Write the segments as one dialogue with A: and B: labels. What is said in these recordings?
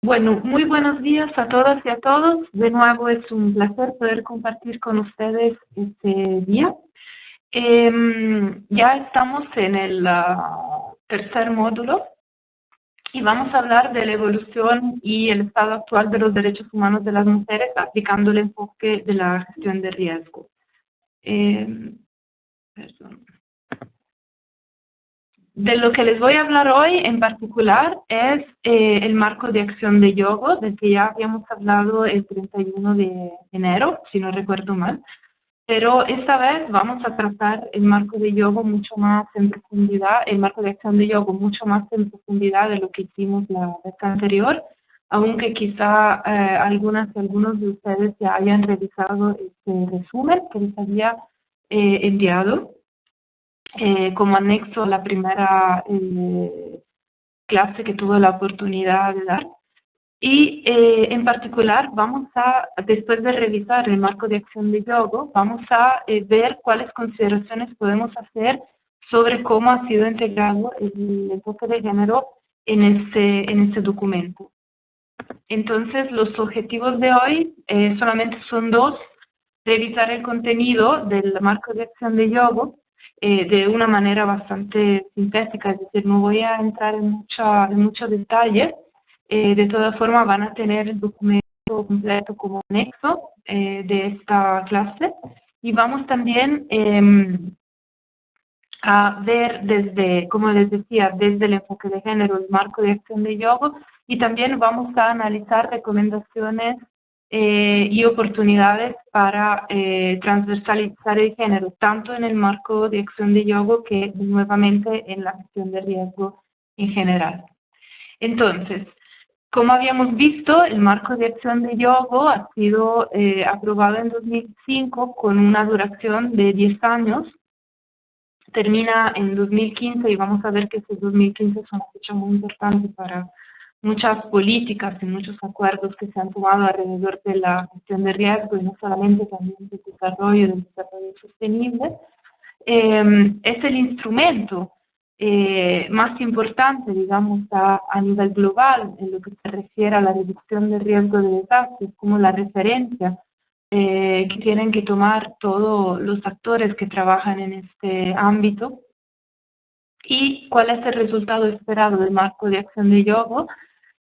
A: Bueno, muy buenos días a todas y a todos. De nuevo es un placer poder compartir con ustedes este día. Ya estamos en el tercer módulo y vamos a hablar de la evolución y el estado actual de los derechos humanos de las mujeres aplicando el enfoque de la gestión de riesgo. Perdón. De lo que les voy a hablar hoy en particular es el marco de acción de Yogo, del que ya habíamos hablado el 31 de enero, si no recuerdo mal. Pero esta vez vamos a tratar el marco de Yogo mucho más en profundidad, el marco de acción de Yogo mucho más en profundidad de lo que hicimos la vez anterior, aunque quizá algunas y algunos de ustedes ya hayan revisado este resumen que les había enviado. Como anexo a la primera clase que tuve la oportunidad de dar. Y en particular después de revisar el marco de acción de Yogo, vamos a ver cuáles consideraciones podemos hacer sobre cómo ha sido integrado el enfoque de género en este documento. Entonces, los objetivos de hoy solamente son dos: revisar el contenido del marco de acción de Yogo de una manera bastante sintética, es decir, no voy a entrar en mucho detalle. De todas formas, van a tener el documento completo como anexo de esta clase, y vamos también a ver desde, como les decía, desde el enfoque de género, el marco de acción de Yogo, y también vamos a analizar recomendaciones y oportunidades para transversalizar el género, tanto en el marco de acción de Yogo que nuevamente en la gestión de riesgo en general. Entonces, como habíamos visto, el marco de acción de Yogo ha sido aprobado en 2005 con una duración de 10 años. Termina en 2015 y vamos a ver que ese 2015 es una fecha muy importante para muchas políticas y muchos acuerdos que se han tomado alrededor de la gestión de riesgo, y no solamente, también del desarrollo sostenible. Es el instrumento más importante, digamos, a nivel global en lo que se refiere a la reducción de riesgo de desastres, como la referencia que tienen que tomar todos los actores que trabajan en este ámbito. ¿Y cuál es el resultado esperado del marco de acción de Yogo?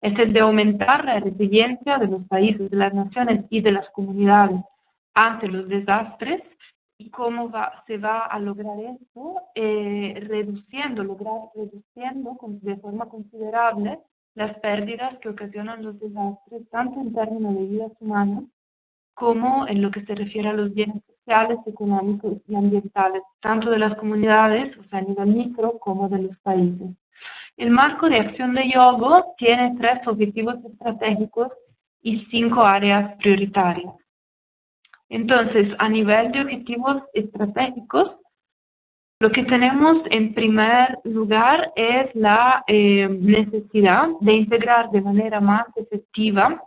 A: Es el de aumentar la resiliencia de los países, de las naciones y de las comunidades ante los desastres. ¿Y cómo se va a lograr esto? Reduciendo de forma considerable las pérdidas que ocasionan los desastres, tanto en términos de vidas humanas como en lo que se refiere a los bienes sociales, económicos y ambientales, tanto de las comunidades, o sea, a nivel micro, como de los países. El marco de acción de Yogo tiene 3 objetivos estratégicos y 5 áreas prioritarias. Entonces, a nivel de objetivos estratégicos, lo que tenemos en primer lugar es la necesidad de integrar de manera más efectiva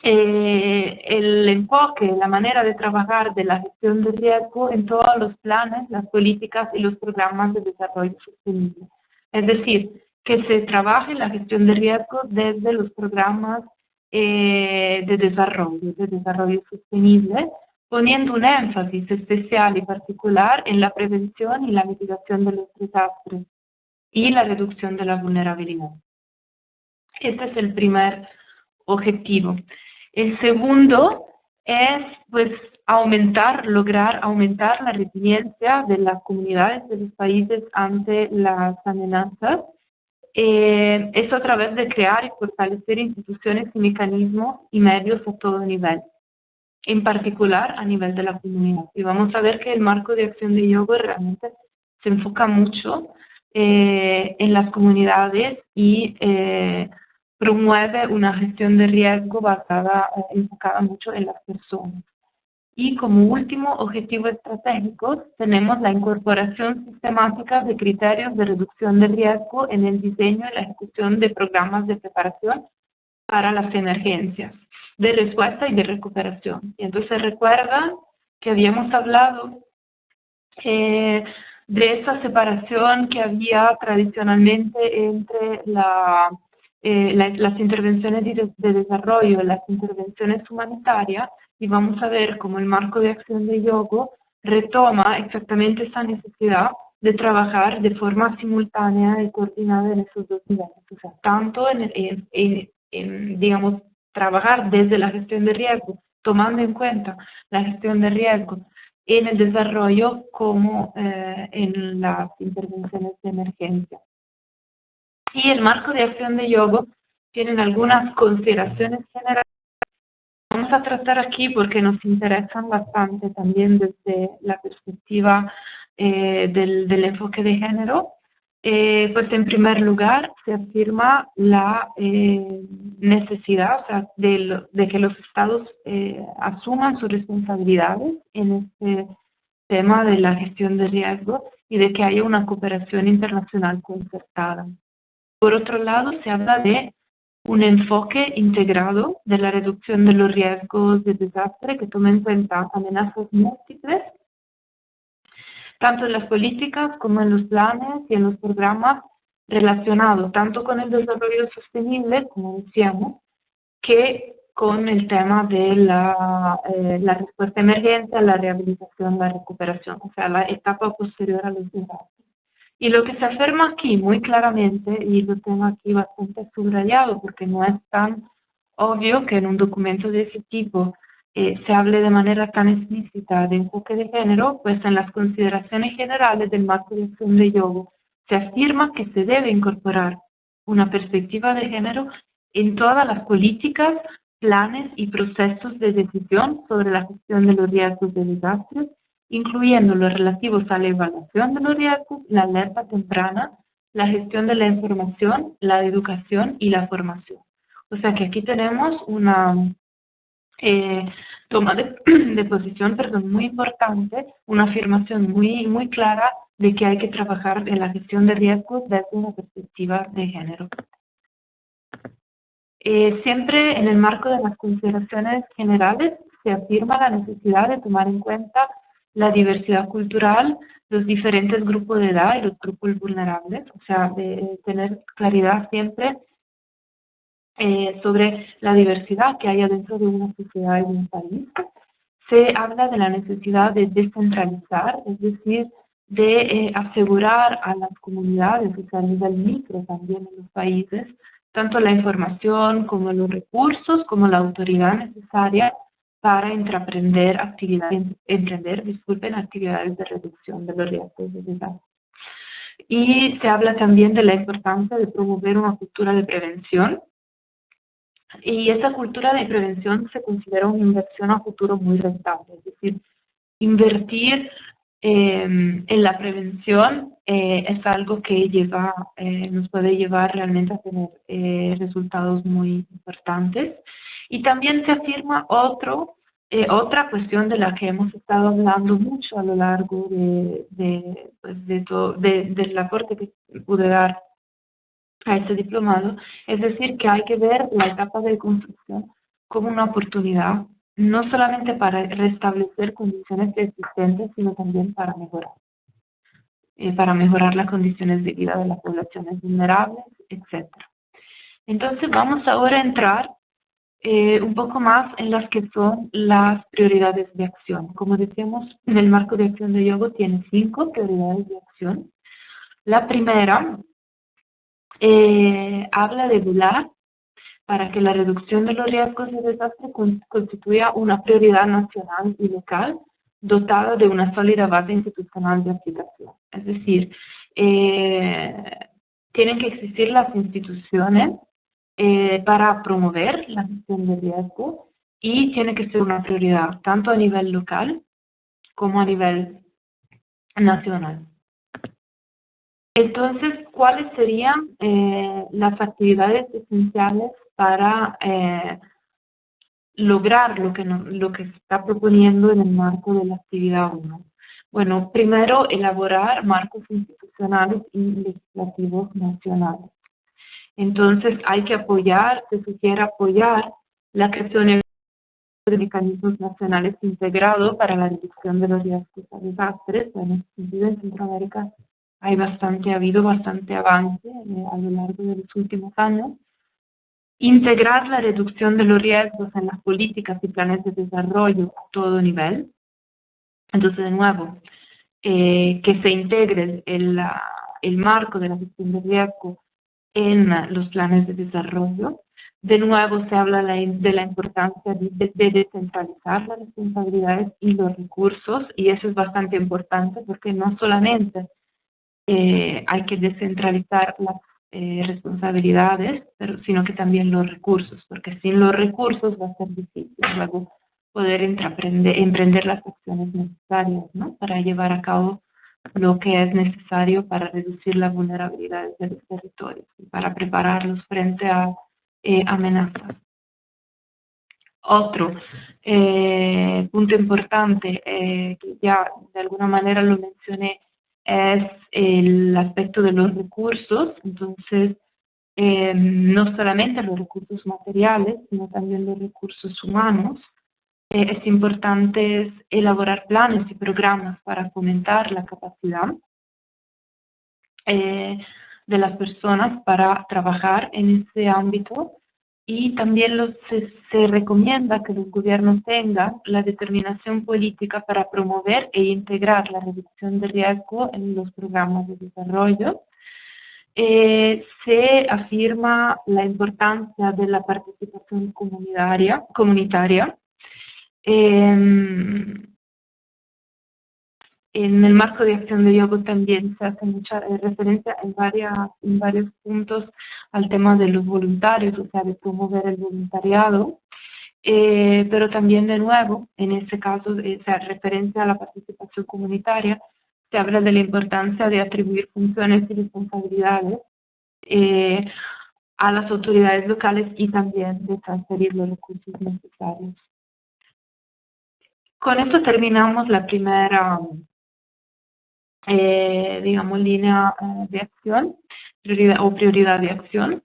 A: el enfoque, la manera de trabajar de la gestión de riesgo en todos los planes, las políticas y los programas de desarrollo sostenible. Es decir, que se trabaje la gestión de riesgo desde los programas de desarrollo sostenible, poniendo un énfasis especial y particular en la prevención y la mitigación de los desastres y la reducción de la vulnerabilidad. Este es el primer objetivo. El segundo es, pues, lograr aumentar la resiliencia de las comunidades de los países ante las amenazas. Eso a través de crear y fortalecer instituciones y mecanismos y medios a todo nivel, en particular a nivel de la comunidad. Y vamos a ver que el marco de acción de Yogo realmente se enfoca mucho en las comunidades y promueve una gestión de riesgo enfocada mucho en las personas. Y como último objetivo estratégico tenemos la incorporación sistemática de criterios de reducción de riesgo en el diseño y la ejecución de programas de preparación para las emergencias, de respuesta y de recuperación. Y entonces recuerdan que habíamos hablado de esa separación que había tradicionalmente entre las intervenciones de desarrollo, las intervenciones humanitarias, y vamos a ver cómo el marco de acción de Yogo retoma exactamente esa necesidad de trabajar de forma simultánea y coordinada en esos dos niveles, o sea, tanto digamos, trabajar desde la gestión de riesgo, tomando en cuenta la gestión de riesgo en el desarrollo como en las intervenciones de emergencia. Y el marco de acción de Yogo tiene algunas consideraciones generales que vamos a tratar aquí porque nos interesan bastante también desde la perspectiva del enfoque de género. Pues en primer lugar se afirma la necesidad, o sea, de que los estados asuman sus responsabilidades en este tema de la gestión de riesgo y de que haya una cooperación internacional concertada. Por otro lado, se habla de un enfoque integrado de la reducción de los riesgos de desastre que tome en cuenta amenazas múltiples, tanto en las políticas como en los planes y en los programas relacionados tanto con el desarrollo sostenible, como decíamos, que con el tema de la respuesta a emergencia, la rehabilitación, la recuperación, o sea, la etapa posterior a los desastres. Y lo que se afirma aquí muy claramente, y lo tengo aquí bastante subrayado porque no es tan obvio que en un documento de ese tipo se hable de manera tan explícita de enfoque de género, pues en las consideraciones generales del marco de acción de Yogo se afirma que se debe incorporar una perspectiva de género en todas las políticas, planes y procesos de decisión sobre la gestión de los riesgos de desastres, incluyendo los relativos a la evaluación de los riesgos, la alerta temprana, la gestión de la información, la educación y la formación. O sea que aquí tenemos una toma de posición, perdón, muy importante, una afirmación muy clara de que hay que trabajar en la gestión de riesgos desde una perspectiva de género. Siempre en el marco de las consideraciones generales se afirma la necesidad de tomar en cuenta la diversidad cultural, los diferentes grupos de edad y los grupos vulnerables, o sea, de tener claridad siempre sobre la diversidad que haya dentro de una sociedad y de un país. Se habla de la necesidad de descentralizar, es decir, de asegurar a las comunidades, o sea, a nivel micro también en los países, tanto la información como los recursos, como la autoridad necesaria para emprender actividades de reducción de los riesgos de desastre. Y se habla también de la importancia de promover una cultura de prevención. Y esa cultura de prevención se considera una inversión a futuro muy rentable, es decir, invertir en la prevención es algo que nos puede llevar realmente a tener resultados muy importantes. Y también se afirma otra cuestión de la que hemos estado hablando mucho a lo largo del aporte que pude dar a este diplomado, es decir, que hay que ver la etapa de construcción como una oportunidad, no solamente para restablecer condiciones existentes, sino también para mejorar las condiciones de vida de las poblaciones vulnerables, etc. Entonces vamos ahora a entrar un poco más en las que son las prioridades de acción. Como decíamos, en el marco de acción de Yogo tiene 5 prioridades de acción. La primera habla de velar para que la reducción de los riesgos de desastre constituya una prioridad nacional y local dotada de una sólida base institucional de aplicación. Es decir, tienen que existir las instituciones para promover la gestión de riesgo y tiene que ser una prioridad tanto a nivel local como a nivel nacional. Entonces, ¿cuáles serían las actividades esenciales para lograr lo que se está proponiendo en el marco de la actividad 1? Bueno, primero, elaborar marcos institucionales y legislativos nacionales. Entonces, se sugiere apoyar la creación de mecanismos nacionales integrados para la reducción de los riesgos a desastres. En este sentido, en Centroamérica ha habido bastante avance a lo largo de los últimos años, integrar la reducción de los riesgos en las políticas y planes de desarrollo a todo nivel. Entonces, de nuevo, que se integre el marco de la gestión de riesgo en los planes de desarrollo. De nuevo, se habla de la importancia de descentralizar las responsabilidades y los recursos, y eso es bastante importante porque no solamente hay que descentralizar las responsabilidades, sino que también los recursos, porque sin los recursos va a ser difícil luego poder emprender las acciones necesarias, ¿no?, para llevar a cabo lo que es necesario para reducir la vulnerabilidad de los territorios y para prepararlos frente a amenazas. Otro punto importante, que ya de alguna manera lo mencioné, es el aspecto de los recursos. Entonces, no solamente los recursos materiales, sino también los recursos humanos. Es importante elaborar planes y programas para fomentar la capacidad de las personas para trabajar en ese ámbito, y también se recomienda que los gobiernos tengan la determinación política para promover e integrar la reducción de riesgo en los programas de desarrollo. Se afirma la importancia de la participación comunitaria. En el marco de acción de Yogo también se hace mucha referencia en varios puntos al tema de los voluntarios, o sea, de promover el voluntariado, pero también de nuevo, en este caso, se hace referencia a la participación comunitaria, se habla de la importancia de atribuir funciones y responsabilidades a las autoridades locales y también de transferir los recursos necesarios. Con esto terminamos la primera digamos, línea de acción, prioridad de acción.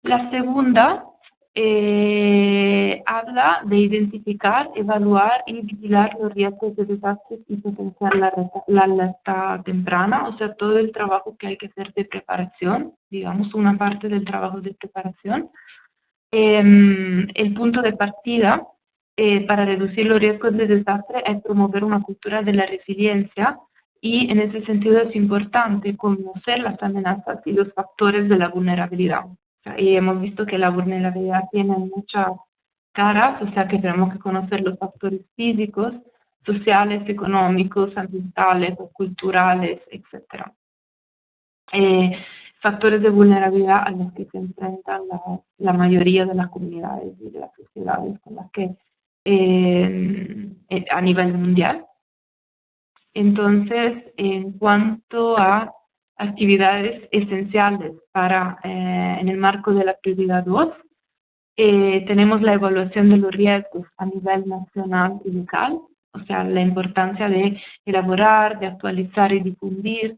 A: La segunda habla de identificar, evaluar y vigilar los riesgos de desastres y potenciar la alerta temprana, o sea, todo el trabajo que hay que hacer de preparación, digamos, una parte del trabajo de preparación. El punto de partida para reducir los riesgos de desastre es promover una cultura de la resiliencia, y en ese sentido es importante conocer las amenazas y los factores de la vulnerabilidad. O sea, y hemos visto que la vulnerabilidad tiene muchas caras, o sea que tenemos que conocer los factores físicos, sociales, económicos, ambientales o culturales, etc. Factores de vulnerabilidad a los que se enfrentan la mayoría de las comunidades y de las sociedades con las que a nivel mundial. Entonces, en cuanto a actividades esenciales para en el marco de la prioridad 2, tenemos la evaluación de los riesgos a nivel nacional y local, o sea, la importancia de elaborar, de actualizar y difundir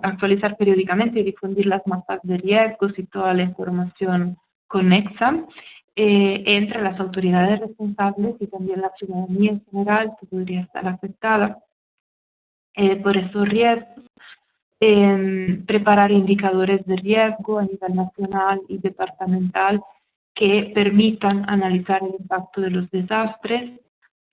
A: actualizar periódicamente y difundir las mapas de riesgos y toda la información conexa entre las autoridades responsables y también la ciudadanía en general, que podría estar afectada por esos riesgos. Preparar indicadores de riesgo a nivel nacional y departamental que permitan analizar el impacto de los desastres,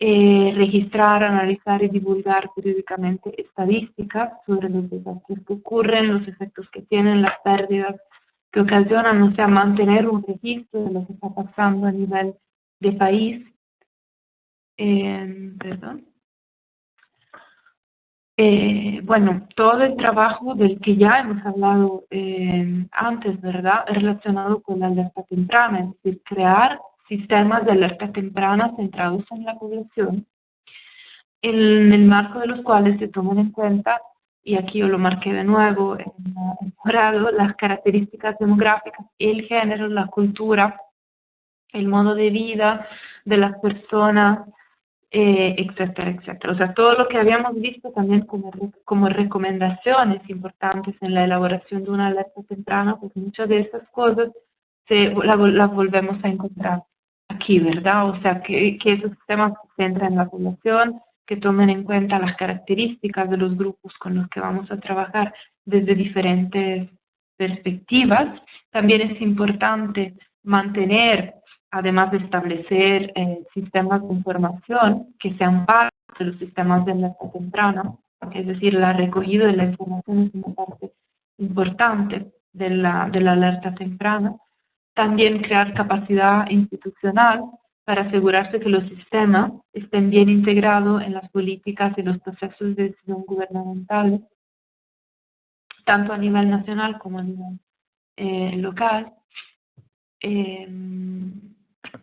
A: registrar, analizar y divulgar periódicamente estadísticas sobre los desastres que ocurren, los efectos que tienen, las pérdidas que ocasionan, o sea, mantener un registro de lo que está pasando a nivel de país. Bueno, todo el trabajo del que ya hemos hablado antes, ¿verdad?, es relacionado con la alerta temprana, es decir, crear sistemas de alerta temprana centrados en la población, en el marco de los cuales se toman en cuenta, y aquí yo lo marqué de nuevo en morado, las características demográficas, el género, la cultura, el modo de vida de las personas, etcétera, etcétera. O sea, todo lo que habíamos visto también como recomendaciones importantes en la elaboración de una alerta temprana, pues muchas de esas cosas las volvemos a encontrar aquí, ¿verdad? O sea, que esos sistemas se centren en la población, que tomen en cuenta las características de los grupos con los que vamos a trabajar desde diferentes perspectivas. También es importante mantener, además de establecer sistemas de información que sean parte de los sistemas de alerta temprana, es decir, la recogida de la información es una parte importante de la alerta temprana. También crear capacidad institucional para asegurarse que los sistemas estén bien integrados en las políticas y los procesos de decisión gubernamentales, tanto a nivel nacional como a nivel local.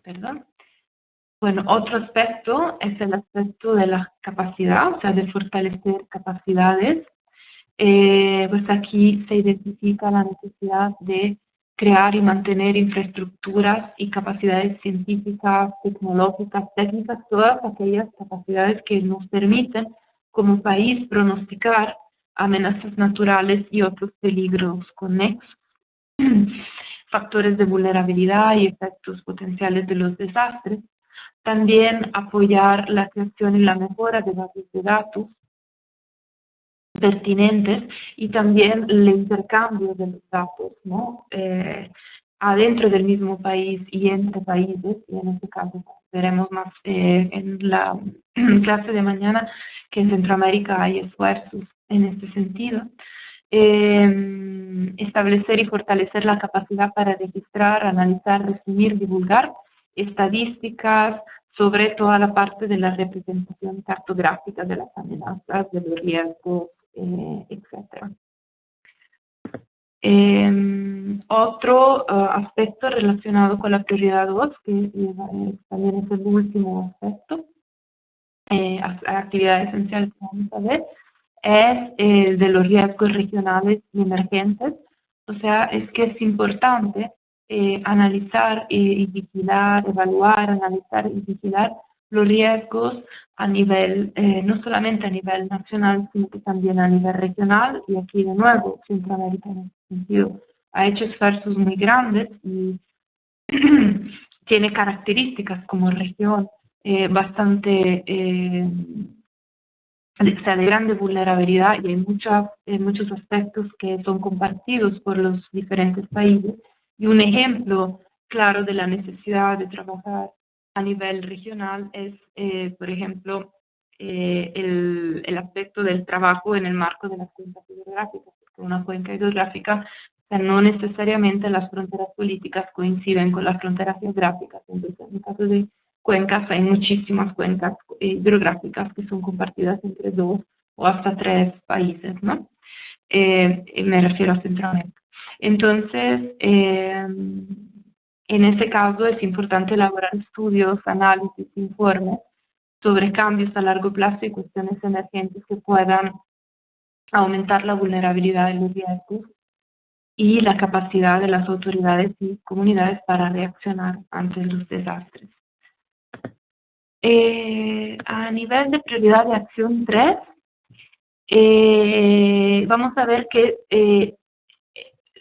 A: Perdón. Bueno, otro aspecto es el aspecto de la capacidad, o sea, de fortalecer capacidades. Pues aquí se identifica la necesidad de crear y mantener infraestructuras y capacidades científicas, tecnológicas, técnicas, todas aquellas capacidades que nos permiten como país pronosticar amenazas naturales y otros peligros conexos, factores de vulnerabilidad y efectos potenciales de los desastres. También apoyar la creación y la mejora de bases de datos pertinentes y también el intercambio de los datos, ¿no? Adentro del mismo país y entre países, y en este caso veremos más en la clase de mañana que en Centroamérica hay esfuerzos en este sentido. Establecer y fortalecer la capacidad para registrar, analizar, resumir, divulgar estadísticas sobre toda la parte de la representación cartográfica de las amenazas, de los riesgos, etc. Otro aspecto relacionado con la prioridad 2, que también es el último aspecto, actividad esencial que vamos a ver, es el de los riesgos regionales y emergentes. O sea, es que es importante analizar y vigilar, evaluar, analizar y vigilar los riesgos a nivel, no solamente a nivel nacional, sino que también a nivel regional, y aquí de nuevo Centroamérica en ese sentido ha hecho esfuerzos muy grandes y tiene características como región bastante, o sea, de grande vulnerabilidad, y hay muchos aspectos que son compartidos por los diferentes países, y un ejemplo claro de la necesidad de trabajar a nivel regional es, por ejemplo, el aspecto del trabajo en el marco de las cuencas hidrográficas, porque una cuenca hidrográfica, o sea, no necesariamente las fronteras políticas coinciden con las fronteras geográficas. Entonces, en el caso de cuencas, hay muchísimas cuencas hidrográficas que son compartidas entre 2 o hasta 3 países, ¿no? Me refiero a Centroamérica. Entonces, en este caso es importante elaborar estudios, análisis, informes sobre cambios a largo plazo y cuestiones emergentes que puedan aumentar la vulnerabilidad de los riesgos y la capacidad de las autoridades y comunidades para reaccionar ante los desastres. A nivel de prioridad de acción 3, vamos a ver que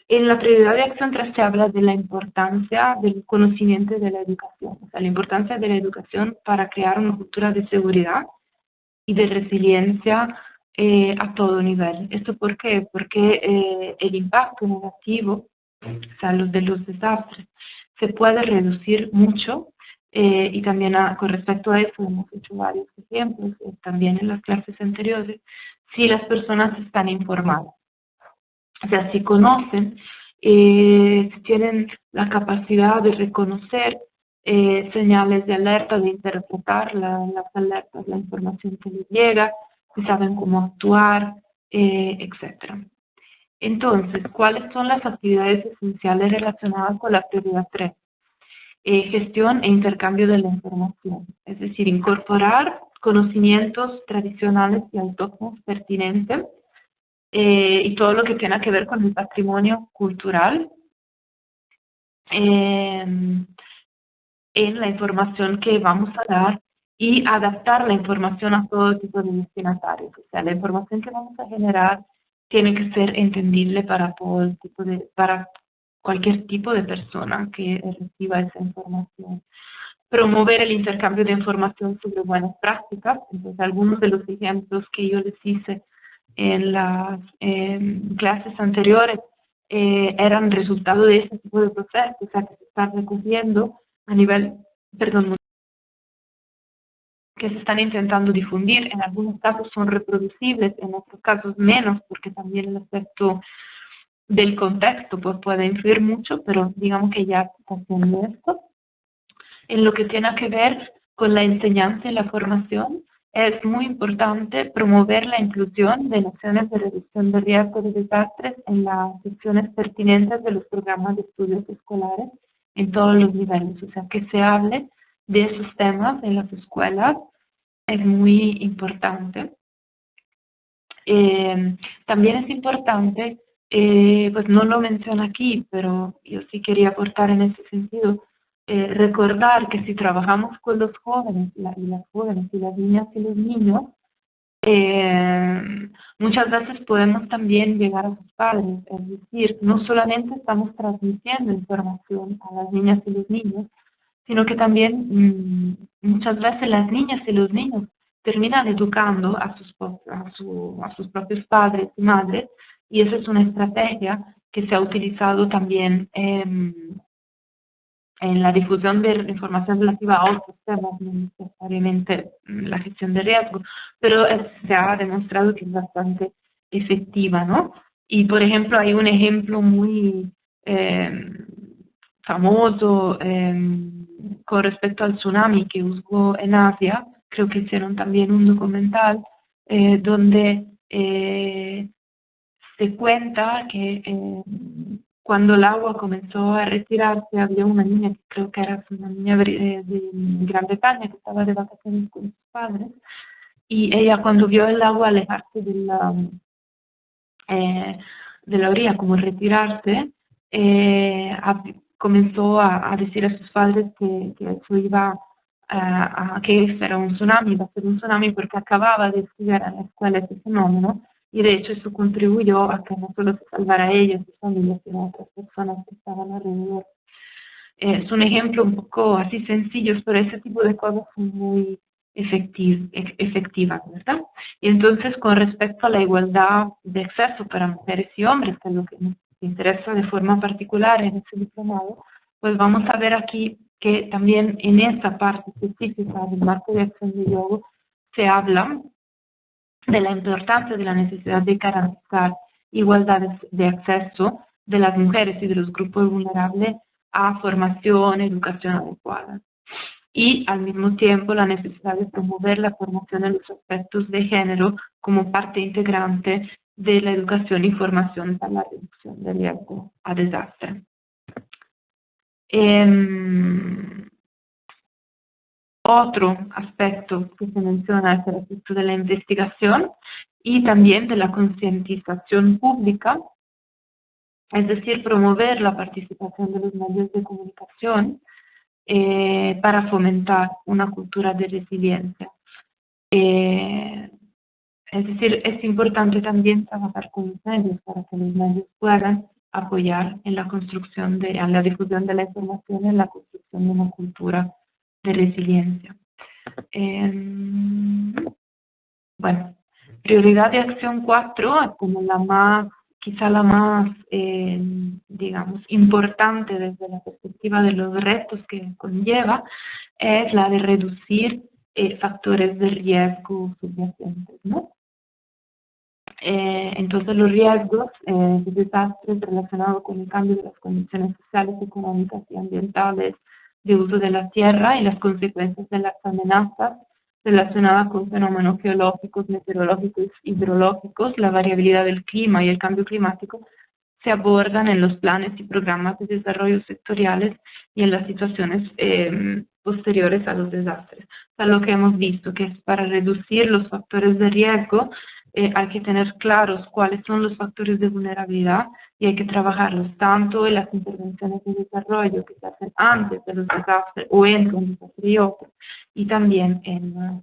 A: en la prioridad de acción 3 se habla de la importancia del conocimiento y de la educación, o sea, la importancia de la educación para crear una cultura de seguridad y de resiliencia a todo nivel. ¿Esto por qué? Porque el impacto negativo, o sea, los de los desastres, se puede reducir mucho, y también con respecto a eso hemos hecho varios ejemplos, también en las clases anteriores, si las personas están informadas. O sea, si conocen, si tienen la capacidad de reconocer señales de alerta, de interpretar las alertas, la información que les llega, si saben cómo actuar, etcétera. Entonces, ¿cuáles son las actividades esenciales relacionadas con la prioridad 3? Gestión e intercambio de la información, es decir, incorporar conocimientos tradicionales y autóctonos pertinentes, y todo lo que tenga que ver con el patrimonio cultural en la información que vamos a dar, y adaptar la información a todo tipo de destinatarios. O sea, la información que vamos a generar tiene que ser entendible para todo tipo para cualquier tipo de persona que reciba esa información. Promover el intercambio de información sobre buenas prácticas. Entonces, algunos de los ejemplos que yo les hice en las clases anteriores eran resultado de ese tipo de procesos, o sea, que se están recogiendo a nivel, perdón, que se están intentando difundir. En algunos casos son reproducibles, en otros casos menos, porque también el aspecto del contexto pues puede influir mucho, pero digamos que ya se está haciendo esto. En lo que tiene que ver con la enseñanza y la formación, es muy importante promover la inclusión de nociones de reducción de riesgo de desastres en las secciones pertinentes de los programas de estudios escolares en todos los niveles, o sea, que se hable de esos temas en las escuelas es muy importante. También es importante, pues no lo menciono aquí, pero yo sí quería aportar en ese sentido, recordar que si trabajamos con los jóvenes y las jóvenes y las niñas y los niños, muchas veces podemos también llegar a sus padres, es decir, no solamente estamos transmitiendo información a las niñas y los niños, sino que también muchas veces las niñas y los niños terminan educando a sus propios padres y madres, y esa es una estrategia que se ha utilizado también en la difusión de información relativa a otros temas, no necesariamente la gestión de riesgo, pero se ha demostrado que es bastante efectiva, ¿no? Y, por ejemplo, hay un ejemplo muy famoso con respecto al tsunami que hubo en Asia. Creo que hicieron también un documental donde se cuenta que cuando el agua comenzó a retirarse, había una niña, que creo que era una niña de Gran Bretaña, que estaba de vacaciones con sus padres, y ella cuando vio el agua alejarse de la orilla, como retirarse, comenzó a decir a sus padres que eso iba que eso era un tsunami, iba a ser un tsunami porque acababa de estudiar en la escuela ese fenómeno, y de hecho eso contribuyó a que no solo se salvara a ellos, sus familias, sino a otras personas que estaban alrededor. Es un ejemplo un poco así sencillo, pero ese tipo de cosas son muy efectivas, ¿verdad? Y entonces, con respecto a la igualdad de acceso para mujeres y hombres, que es lo que nos interesa de forma particular en este diplomado, pues vamos a ver aquí que también en esta parte específica del marco de acción de yoga se habla de la importancia de la necesidad de garantizar igualdad de acceso de las mujeres y de los grupos vulnerables a formación, educación adecuada. Y al mismo tiempo la necesidad de promover la formación en los aspectos de género como parte integrante de la educación y formación para la reducción del riesgo a desastre. Otro aspecto que se menciona es el aspecto de la investigación y también de la concientización pública, es decir, promover la participación de los medios de comunicación para fomentar una cultura de resiliencia. Es decir, es importante también trabajar con los medios para que los medios puedan apoyar en la construcción en la difusión de la información, en la construcción de una cultura de resiliencia. Bueno, prioridad de acción 4 es como la más, quizá la más, digamos, importante desde la perspectiva de los retos que conlleva, es la de reducir factores de riesgo subyacentes, ¿no? Entonces los riesgos de desastres relacionados con el cambio de las condiciones sociales, económicas y ambientales de uso de la tierra y las consecuencias de las amenazas relacionadas con fenómenos geológicos, meteorológicos, hidrológicos, la variabilidad del clima y el cambio climático se abordan en los planes y programas de desarrollo sectoriales y en las situaciones posteriores a los desastres. O sea, lo que hemos visto que es para reducir los factores de riesgo hay que tener claros cuáles son los factores de vulnerabilidad y hay que trabajarlos tanto en las intervenciones de desarrollo que se hacen antes de los desastres o entre un desastre y otro, y también en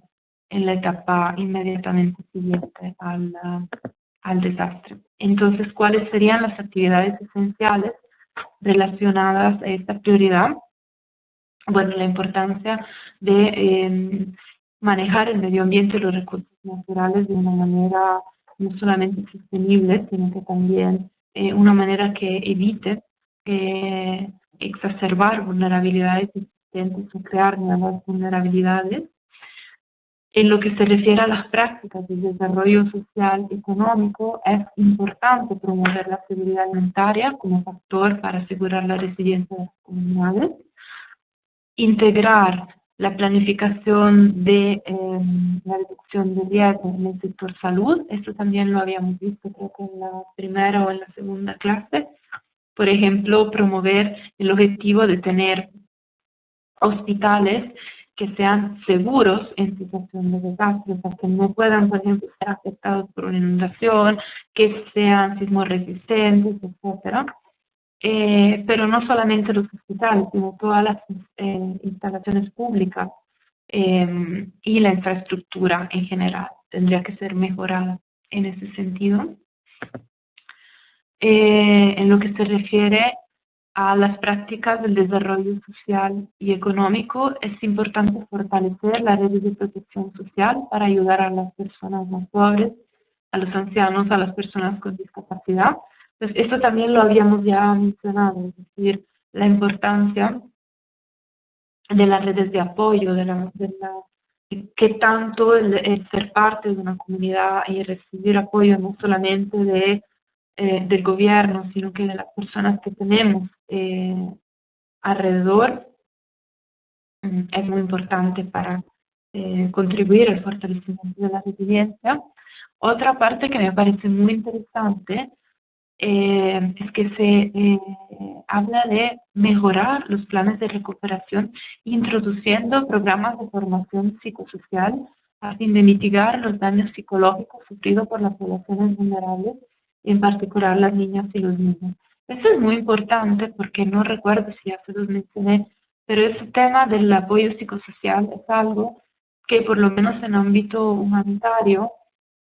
A: la etapa inmediatamente siguiente al desastre. Entonces, ¿cuáles serían las actividades esenciales relacionadas a esta prioridad? Bueno, la importancia de manejar el medio ambiente y los recursos naturales de una manera no solamente sostenible, sino que también una manera que evite exacerbar vulnerabilidades existentes o crear nuevas vulnerabilidades. En lo que se refiere a las prácticas de desarrollo social y económico, es importante promover la seguridad alimentaria como factor para asegurar la resiliencia de las comunidades, integrar la planificación de la reducción de riesgo en el sector salud. Esto también lo habíamos visto creo que en la primera o en la segunda clase. Por ejemplo, promover el objetivo de tener hospitales que sean seguros en situación de desastre, o sea, que no puedan, por ejemplo, ser afectados por una inundación, que sean sismos resistentes, etcétera. Pero no solamente los hospitales, sino todas las instalaciones públicas y la infraestructura en general tendría que ser mejorada en ese sentido. En lo que se refiere a las prácticas del desarrollo social y económico, es importante fortalecer la red de protección social para ayudar a las personas más pobres, a los ancianos, a las personas con discapacidad. Pues esto también lo habíamos ya mencionado, es decir, la importancia de las redes de apoyo, que tanto el ser parte de una comunidad y recibir apoyo no solamente del gobierno, sino que de las personas que tenemos alrededor, es muy importante para contribuir al fortalecimiento de la resiliencia. Otra parte que me parece muy interesante es que se habla de mejorar los planes de recuperación introduciendo programas de formación psicosocial a fin de mitigar los daños psicológicos sufridos por las poblaciones vulnerables, en particular las niñas y los niños. Eso es muy importante porque no recuerdo si ya se los mencioné, pero ese tema del apoyo psicosocial es algo que por lo menos en ámbito humanitario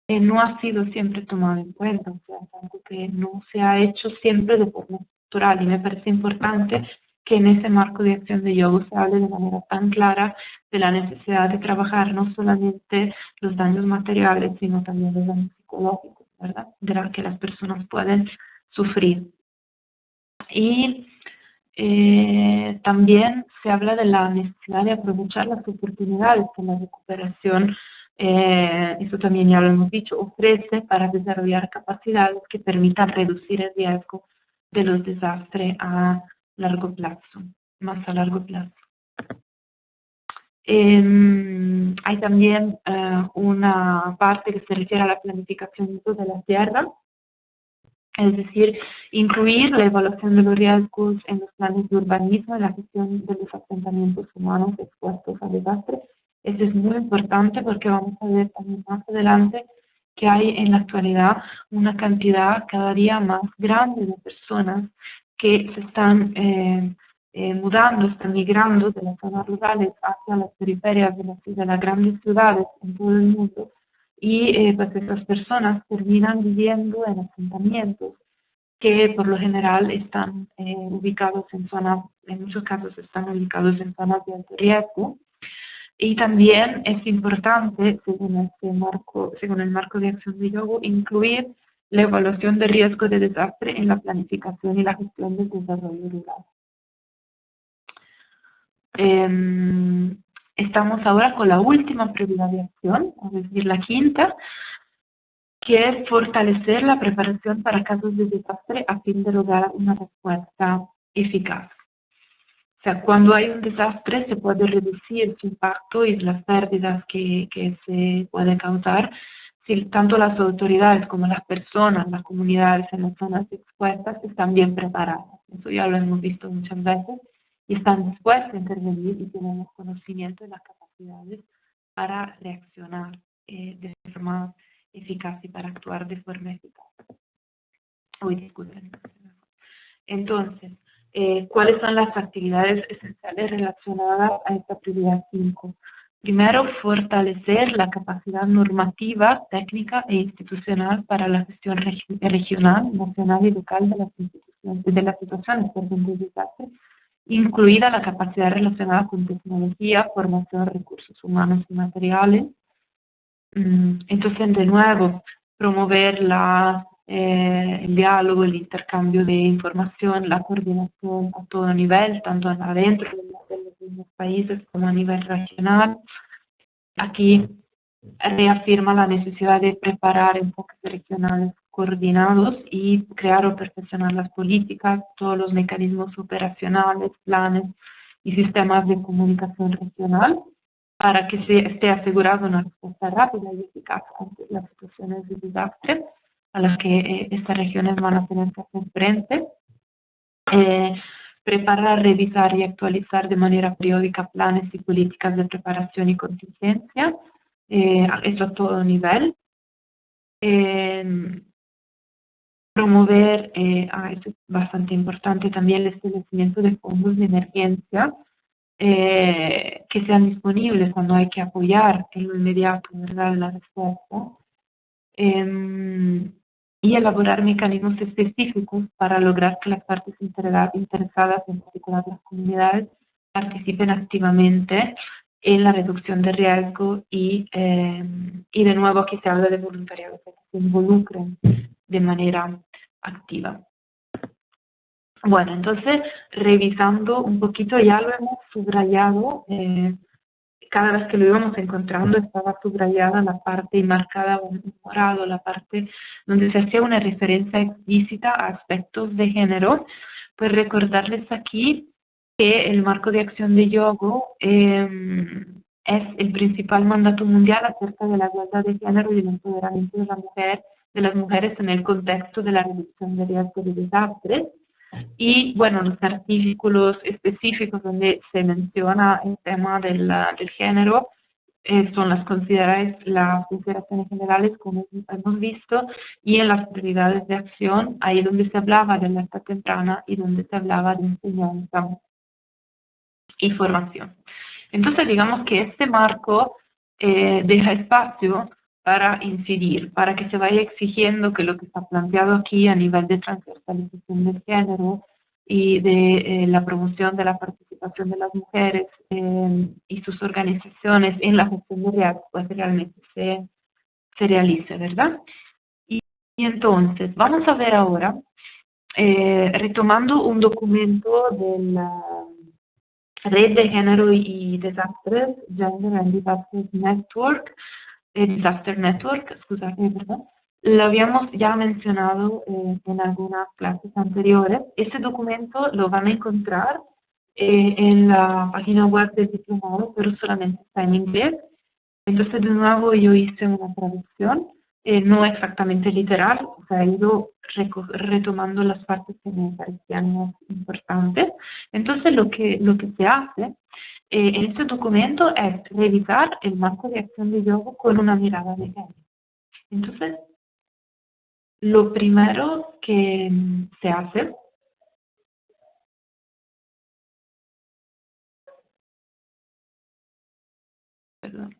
A: no ha sido siempre tomado en cuenta, o sea, es algo que no se ha hecho siempre de forma estructural y me parece importante que en ese marco de acción de yoga se hable de manera tan clara de la necesidad de trabajar no solamente los daños materiales, sino también los daños psicológicos, ¿verdad? De la que las personas pueden sufrir. Y también se habla de la necesidad de aprovechar las oportunidades que la recuperación, eso también ya lo hemos dicho, ofrece para desarrollar capacidades que permitan reducir el riesgo de los desastres a largo plazo, más a largo plazo. Hay también una parte que se refiere a la planificación de la tierra, es decir, incluir la evaluación de los riesgos en los planes de urbanismo y la gestión de los asentamientos humanos expuestos a desastres. Eso es muy importante porque vamos a ver también más adelante que hay en la actualidad una cantidad cada día más grande de personas que se están mudando, están migrando de las zonas rurales hacia las periferias de las grandes ciudades en todo el mundo. Y pues esas personas terminan viviendo en asentamientos que por lo general están ubicados en zonas, en muchos casos están ubicados en zonas de alto riesgo. Y también es importante, según el marco de acción de yoga, incluir la evaluación de riesgo de desastre en la planificación y la gestión del desarrollo rural. Estamos ahora con la última prioridad de acción, es decir, la quinta, que es fortalecer la preparación para casos de desastre a fin de lograr una respuesta eficaz. O sea, cuando hay un desastre se puede reducir su impacto y las pérdidas que se pueden causar si tanto las autoridades como las personas, las comunidades en las zonas expuestas están bien preparadas. Eso ya lo hemos visto muchas veces y están dispuestos a intervenir y tienen los conocimientos y las capacidades para reaccionar de forma eficaz y para actuar de forma eficaz. Disculpen. Entonces, ¿cuáles son las actividades esenciales relacionadas a esta prioridad 5? Primero, fortalecer la capacidad normativa, técnica e institucional para la gestión regional, nacional y local de las instituciones, de las situaciones de desastre, incluida la capacidad relacionada con tecnología, formación, recursos humanos y materiales. Entonces, de nuevo, promover la el diálogo, el intercambio de información, la coordinación a todo nivel, tanto adentro de los mismos países como a nivel regional. Aquí reafirma la necesidad de preparar enfoques regionales coordinados y crear o perfeccionar las políticas, todos los mecanismos operacionales, planes y sistemas de comunicación regional para que se esté asegurada una respuesta rápida y eficaz ante las situaciones de desastre a las que estas regiones van a tener que hacer frente. Preparar, revisar y actualizar de manera periódica planes y políticas de preparación y contingencia, eso a todo nivel. Promover, eso es bastante importante también, el establecimiento de fondos de emergencia que sean disponibles cuando hay que apoyar en lo inmediato, ¿verdad?, la respuesta. Y elaborar mecanismos específicos para lograr que las partes interesadas, en particular las comunidades, participen activamente en la reducción de riesgo y de nuevo aquí se habla de voluntariado, que se involucren de manera activa. Bueno, entonces, revisando un poquito, ya lo hemos subrayado, cada vez que lo íbamos encontrando estaba subrayada la parte y marcada en morado, la parte donde se hacía una referencia explícita a aspectos de género. Pues recordarles aquí que el marco de acción de Hyogo es el principal mandato mundial acerca de la igualdad de género y el empoderamiento de la mujer, de las mujeres en el contexto de la reducción de riesgos de desastres. Y bueno, los artículos específicos donde se menciona el tema del género son las consideraciones generales, como hemos visto, y en las prioridades de acción, ahí donde se hablaba de alerta temprana y donde se hablaba de enseñanza y formación. Entonces, digamos que este marco deja espacio para incidir, para que se vaya exigiendo que lo que está planteado aquí a nivel de transversalización del género y de la promoción de la participación de las mujeres y sus organizaciones en la gestión de riesgos, pues realmente se realice, ¿verdad? Y entonces, vamos a ver ahora, retomando un documento de la Red de Género y Desastres, Gender and Disasters Network, Disaster Network, ¿verdad? Lo habíamos ya mencionado en algunas clases anteriores. Este documento lo van a encontrar en la página web del diplomado, pero solamente está en inglés. Entonces, de nuevo, yo hice una traducción, no exactamente literal, o sea, he ido retomando las partes que me parecían más importantes. Entonces, lo que se hace en este documento es revisar el marco de acción de Hyogo con una mirada de género. Entonces, lo primero que se hace, perdón,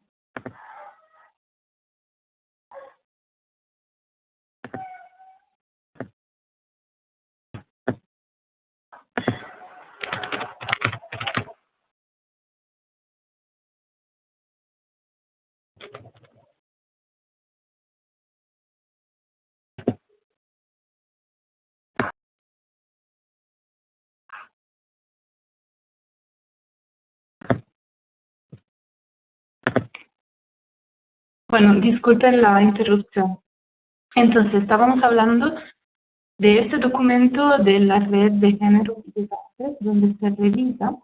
A: bueno, disculpen la interrupción. Entonces, estábamos hablando de este documento de la Red de Género y Desastres, donde se revisa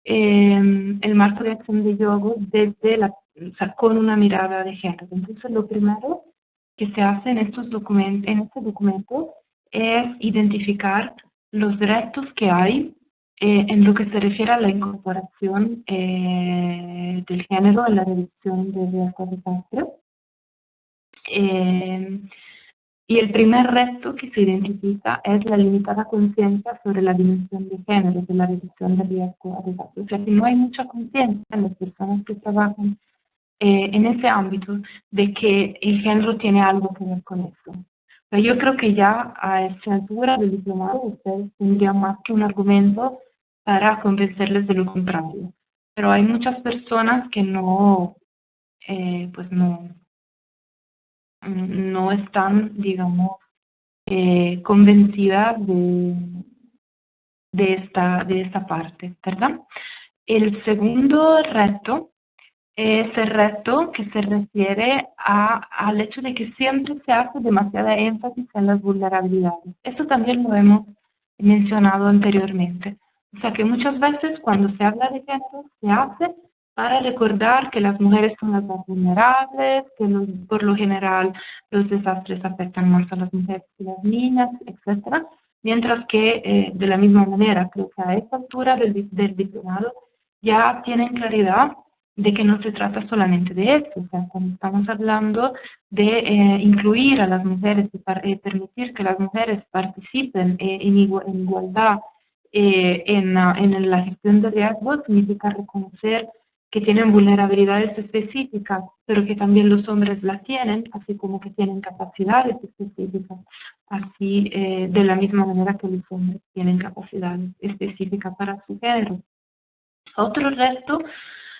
A: el marco de acción de Hyogo desde o sea, con una mirada de género. Entonces, lo primero que se hace en este documento es identificar los retos que hay en lo que se refiere a la incorporación del género en la reducción de riesgos de desastre. Y el primer reto que se identifica es la limitada conciencia sobre la dimensión de género, de la reducción de riesgo a desastre. O sea, que no hay mucha conciencia en las personas que trabajan en ese ámbito de que el género tiene algo que ver con eso. Pero yo creo que ya a esta altura del diplomado ustedes tendrían más que un argumento para convencerles de lo contrario. Pero hay muchas personas que no, pues no están, digamos, convencida de esta parte, ¿verdad? El segundo reto es el reto que se refiere al hecho de que siempre se hace demasiada énfasis en las vulnerabilidades. Eso también lo hemos mencionado anteriormente. O sea que muchas veces cuando se habla de género se hace para recordar que las mujeres son las más vulnerables, que por lo general los desastres afectan más a las mujeres que a las niñas, etcétera. Mientras que de la misma manera, creo que a esta altura del diplomado ya tienen claridad de que no se trata solamente de eso, o sea, cuando estamos hablando de incluir a las mujeres y permitir que las mujeres participen en igualdad en la gestión de riesgos, significa reconocer que tienen vulnerabilidades específicas, pero que también los hombres las tienen, así como que tienen capacidades específicas, así de la misma manera que los hombres tienen capacidades específicas para su género. Otro reto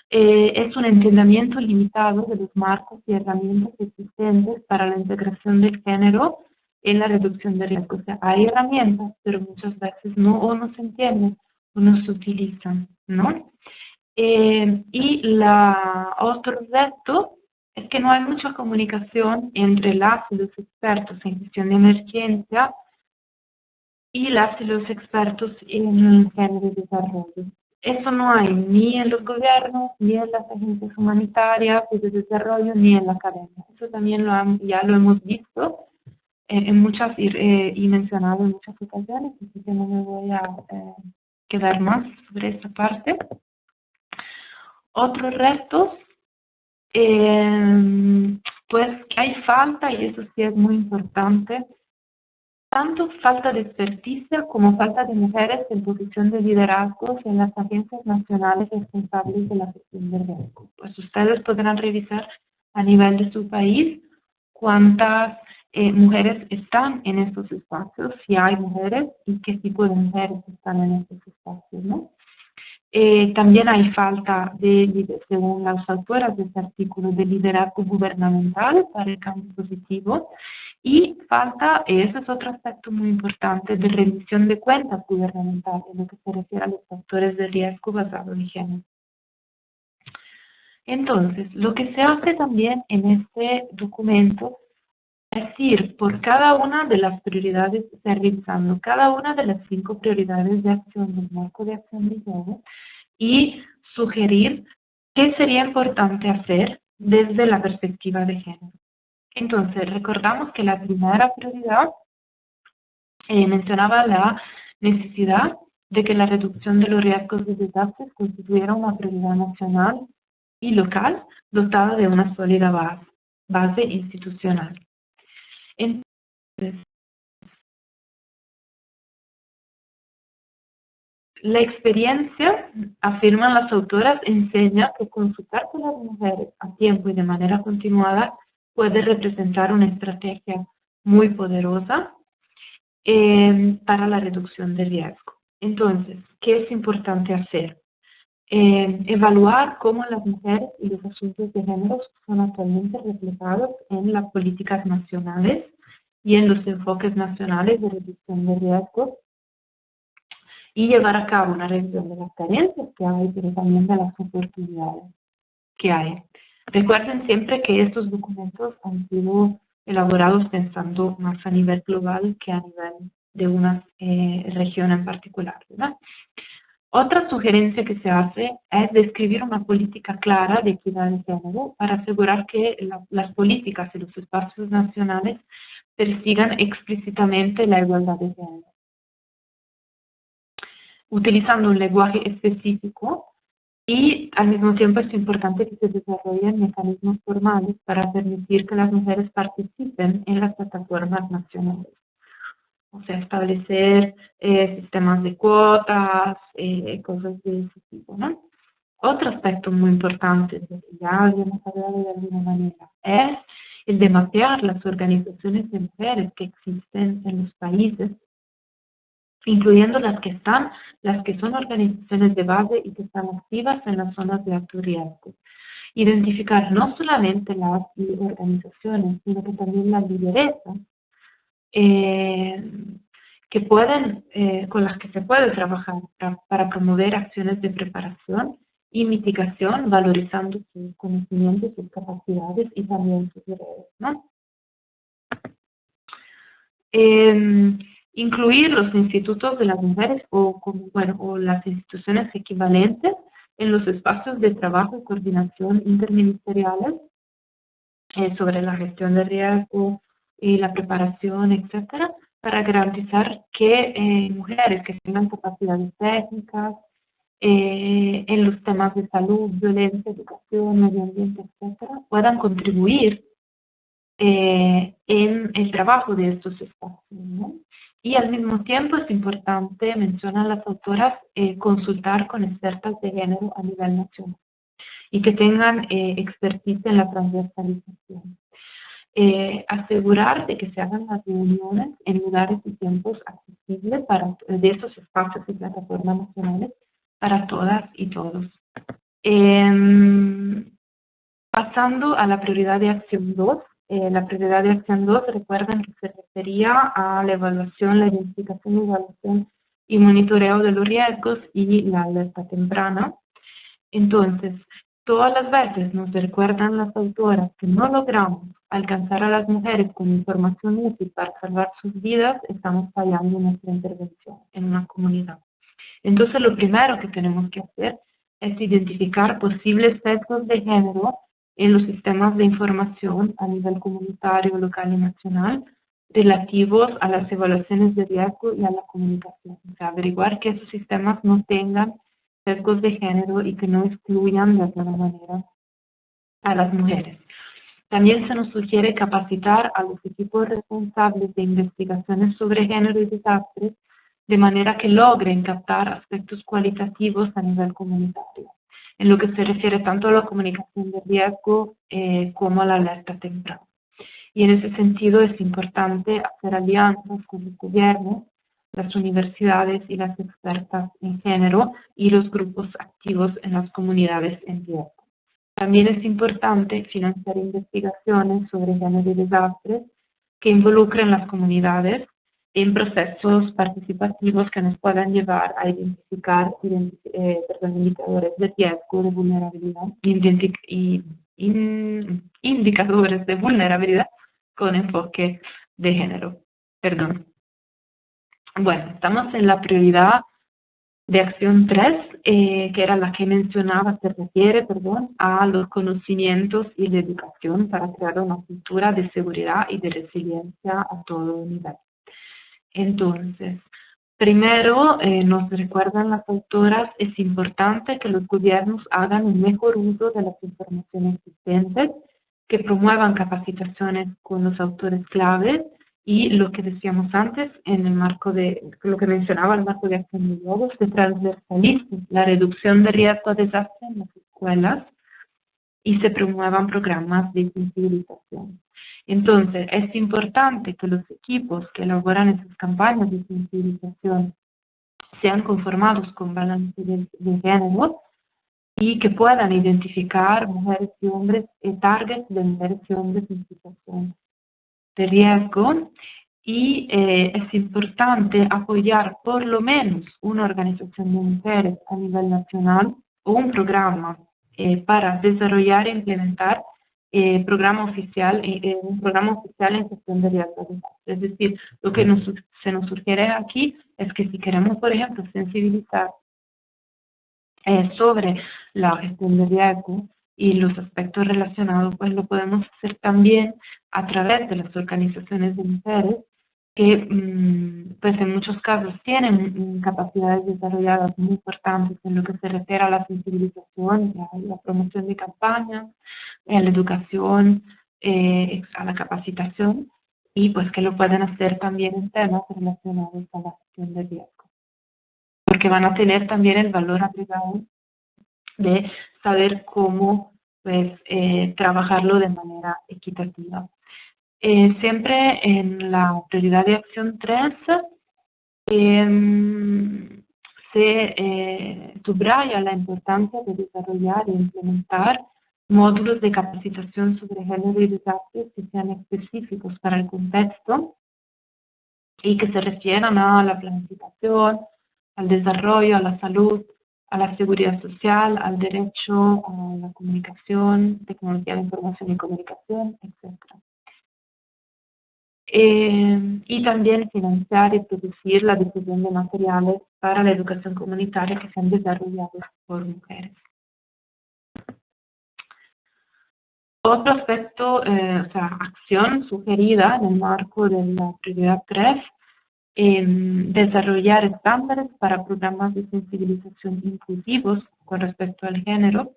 A: es un entendimiento limitado de los marcos y herramientas existentes para la integración del género en la reducción de riesgos. O sea, hay herramientas, pero muchas veces o no se entienden o no se utilizan, ¿no? Y otro reto es que no hay mucha comunicación entre las y los expertos en gestión de emergencia y las y los expertos en género y desarrollo. Eso no hay ni en los gobiernos, ni en las agencias humanitarias y de desarrollo, ni en la academia. Eso también ya lo hemos visto en muchas y mencionado en muchas ocasiones, así que no me voy a quedar más sobre esa parte. Otros retos, pues hay falta, y eso sí es muy importante, tanto falta de experticia como falta de mujeres en posición de liderazgo en las agencias nacionales responsables de la gestión de riesgo. Pues ustedes podrán revisar a nivel de su país cuántas mujeres están en estos espacios, si hay mujeres y qué tipo de mujeres están en estos espacios, ¿no? También hay falta según las autoras de este artículo, de liderazgo gubernamental para el cambio positivo y falta, ese es otro aspecto muy importante, de rendición de cuentas gubernamentales en lo que se refiere a los factores de riesgo basados en género. Entonces, lo que se hace también en este documento es ir por cada una de las prioridades, revisando cada una de las 5 prioridades de acción del marco de acción de género y sugerir qué sería importante hacer desde la perspectiva de género. Entonces, recordamos que la primera prioridad mencionaba la necesidad de que la reducción de los riesgos de desastres constituyera una prioridad nacional y local dotada de una sólida base institucional. Entonces, la experiencia, afirman las autoras, enseña que consultar con las mujeres a tiempo y de manera continuada puede representar una estrategia muy poderosa para la reducción de riesgo. Entonces, ¿qué es importante hacer? Evaluar cómo las mujeres y los asuntos de género son actualmente reflejados en las políticas nacionales y en los enfoques nacionales de reducción de riesgos y llevar a cabo una revisión de las carencias que hay, pero también de las oportunidades que hay. Recuerden siempre que estos documentos han sido elaborados pensando más a nivel global que a nivel de una región en particular, ¿verdad? Otra sugerencia que se hace es describir una política clara de equidad de género para asegurar que las políticas y los espacios nacionales persigan explícitamente la igualdad de género. Utilizando un lenguaje específico y al mismo tiempo es importante que se desarrollen mecanismos formales para permitir que las mujeres participen en las plataformas nacionales. O sea, establecer sistemas de cuotas, cosas de ese tipo, ¿no? Otro aspecto muy importante, que ya habíamos hablado de alguna manera, es el de mapear las organizaciones de mujeres que existen en los países, incluyendo las que son organizaciones de base y que están activas en las zonas de alto riesgo. Identificar no solamente las organizaciones, sino que también las lideresas eh, que pueden, con las que se puede trabajar para promover acciones de preparación y mitigación, valorizando sus conocimientos, sus capacidades y también sus derechos, ¿no? Incluir los institutos de las mujeres o las instituciones equivalentes en los espacios de trabajo y coordinación interministeriales sobre la gestión de riesgo y la preparación, etcétera, para garantizar que mujeres que tengan capacidades técnicas en los temas de salud, violencia, educación, medio ambiente, etcétera, puedan contribuir en el trabajo de estos espacios, ¿no? Y al mismo tiempo es importante, mencionan las autoras, consultar con expertas de género a nivel nacional y que tengan expertise en la transversalización. Asegurar de que se hagan las reuniones en lugares y tiempos accesibles de estos espacios y plataformas nacionales para todas y todos. Pasando a la prioridad de acción 2. La prioridad de acción 2, recuerden que se refería a la evaluación, la identificación, evaluación y monitoreo de los riesgos y la alerta temprana. Entonces, todas las veces nos recuerdan las autoras que no logramos alcanzar a las mujeres con información útil para salvar sus vidas, estamos fallando en nuestra intervención en una comunidad. Entonces, lo primero que tenemos que hacer es identificar posibles sesgos de género en los sistemas de información a nivel comunitario, local y nacional relativos a las evaluaciones de riesgo y a la comunicación. O sea, averiguar que esos sistemas no tengan sesgos de género y que no excluyan de alguna manera a las mujeres. También se nos sugiere capacitar a los equipos responsables de investigaciones sobre género y desastres de manera que logren captar aspectos cualitativos a nivel comunitario, en lo que se refiere tanto a la comunicación de riesgo como a la alerta temprana. Y en ese sentido es importante hacer alianzas con los gobiernos, las universidades y las expertas en género y los grupos activos en las comunidades en riesgo. También es importante financiar investigaciones sobre género y desastres que involucren las comunidades en procesos participativos que nos puedan llevar a identificar indicadores de riesgo, de vulnerabilidad y indicadores de vulnerabilidad con enfoque de género. Perdón. Bueno, estamos en la prioridad de acción 3, que era la que mencionaba, se refiere, a los conocimientos y la educación para crear una cultura de seguridad y de resiliencia a todo nivel. Entonces, primero, nos recuerdan las autoras, es importante que los gobiernos hagan un mejor uso de las informaciones existentes, que promuevan capacitaciones con los autores claves y lo que decíamos antes, en el marco de, lo que mencionaba el marco de acción de logos, de transversalismo, la reducción de riesgo a desastre en las escuelas y se promuevan programas de sensibilización. Entonces, es importante que los equipos que elaboran esas campañas de sensibilización sean conformados con balance de género y que puedan identificar mujeres y hombres, targets de mujeres y hombres en situación de riesgo, y es importante apoyar por lo menos una organización de mujeres a nivel nacional o un programa para desarrollar e implementar un programa oficial en gestión de riesgos. Es decir, lo que se nos sugiere aquí es que si queremos, por ejemplo, sensibilizar sobre la gestión de riesgo y los aspectos relacionados, pues lo podemos hacer también a través de las organizaciones de mujeres que pues en muchos casos tienen capacidades desarrolladas muy importantes en lo que se refiere a la sensibilización, a la promoción de campañas, a la educación, a la capacitación, y pues que lo pueden hacer también en temas relacionados a la gestión de riesgo, porque van a tener también el valor agregado de saber cómo pues trabajarlo de manera equitativa. Siempre en la prioridad de acción 3 se subraya la importancia de desarrollar e implementar módulos de capacitación sobre género y desastres que sean específicos para el contexto y que se refieran a la planificación, al desarrollo, a la salud, a la seguridad social, al derecho a la comunicación, tecnología de información y comunicación, etc. Y también financiar y producir la difusión de materiales para la educación comunitaria que sean desarrollados por mujeres. Otro aspecto, o sea, acción sugerida en el marco de la prioridad 3, desarrollar estándares para programas de sensibilización inclusivos con respecto al género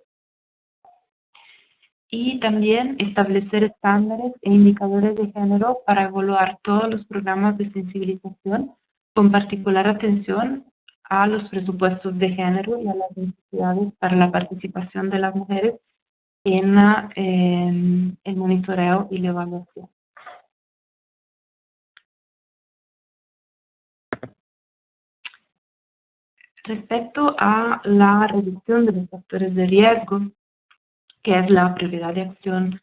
A: y también establecer estándares e indicadores de género para evaluar todos los programas de sensibilización con particular atención a los presupuestos de género y a las necesidades para la participación de las mujeres en el monitoreo y la evaluación. Respecto a la reducción de los factores de riesgo, que es la prioridad de acción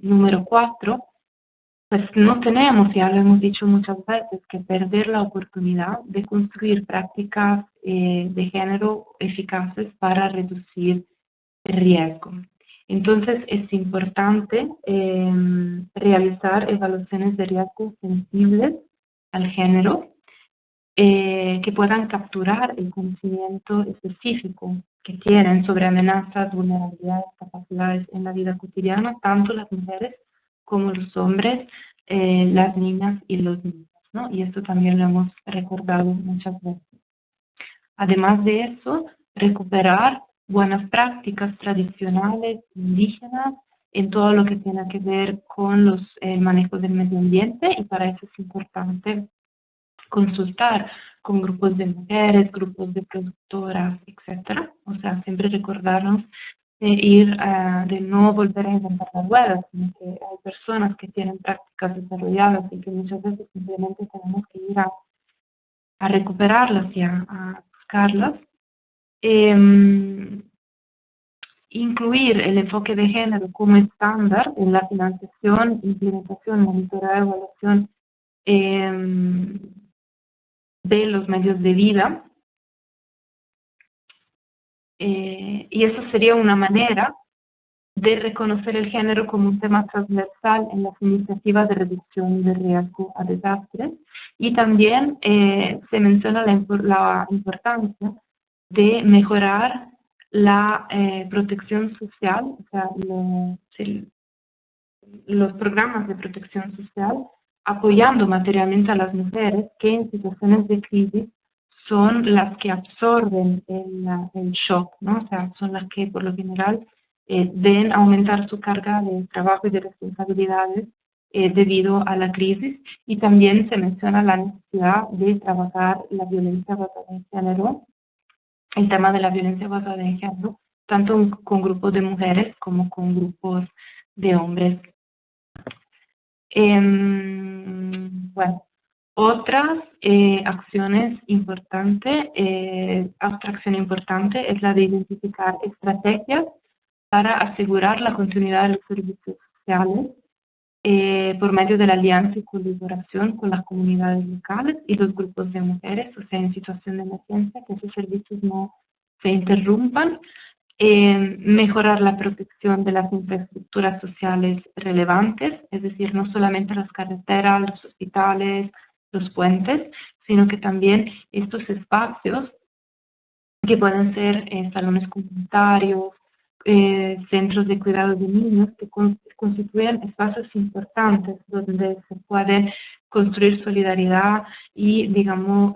A: número 4, pues no tenemos, ya lo hemos dicho muchas veces, que perder la oportunidad de construir prácticas de género eficaces para reducir el riesgo. Entonces es importante realizar evaluaciones de riesgo sensibles al género que puedan capturar el conocimiento específico que tienen sobre amenazas, vulnerabilidades, capacidades en la vida cotidiana, tanto las mujeres como los hombres, las niñas y los niños, ¿no? Y esto también lo hemos recordado muchas veces. Además de eso, recuperar buenas prácticas tradicionales indígenas en todo lo que tiene que ver con el manejo del medio ambiente, y para eso es importante consultar con grupos de mujeres, grupos de productoras, etcétera. O sea, siempre recordarnos de ir, de no volver a inventar las ruedas, sino que hay personas que tienen prácticas desarrolladas y que muchas veces simplemente tenemos que ir a recuperarlas y a buscarlas. Incluir el enfoque de género como estándar en la financiación, implementación, monitoreo, evaluación de los medios de vida, y eso sería una manera de reconocer el género como un tema transversal en las iniciativas de reducción de riesgo a desastres, y también se menciona la importancia de mejorar la protección social, o sea, los programas de protección social, apoyando materialmente a las mujeres que en situaciones de crisis son las que absorben el shock, ¿no? O sea, son las que por lo general deben aumentar su carga de trabajo y de responsabilidades debido a la crisis. Y también se menciona la necesidad de trabajar la violencia basada en género, el tema de la violencia basada en género, tanto con grupos de mujeres como con grupos de hombres. Bueno, otras acciones importantes, otra acción importante es la de identificar estrategias para asegurar la continuidad de los servicios sociales por medio de la alianza y colaboración con las comunidades locales y los grupos de mujeres, o sea, en situación de emergencia, que esos servicios no se interrumpan. Mejorar la protección de las infraestructuras sociales relevantes, es decir, no solamente las carreteras, los hospitales, los puentes, sino que también estos espacios que pueden ser salones comunitarios, centros de cuidado de niños, que constituyen espacios importantes donde se puede construir solidaridad y, digamos,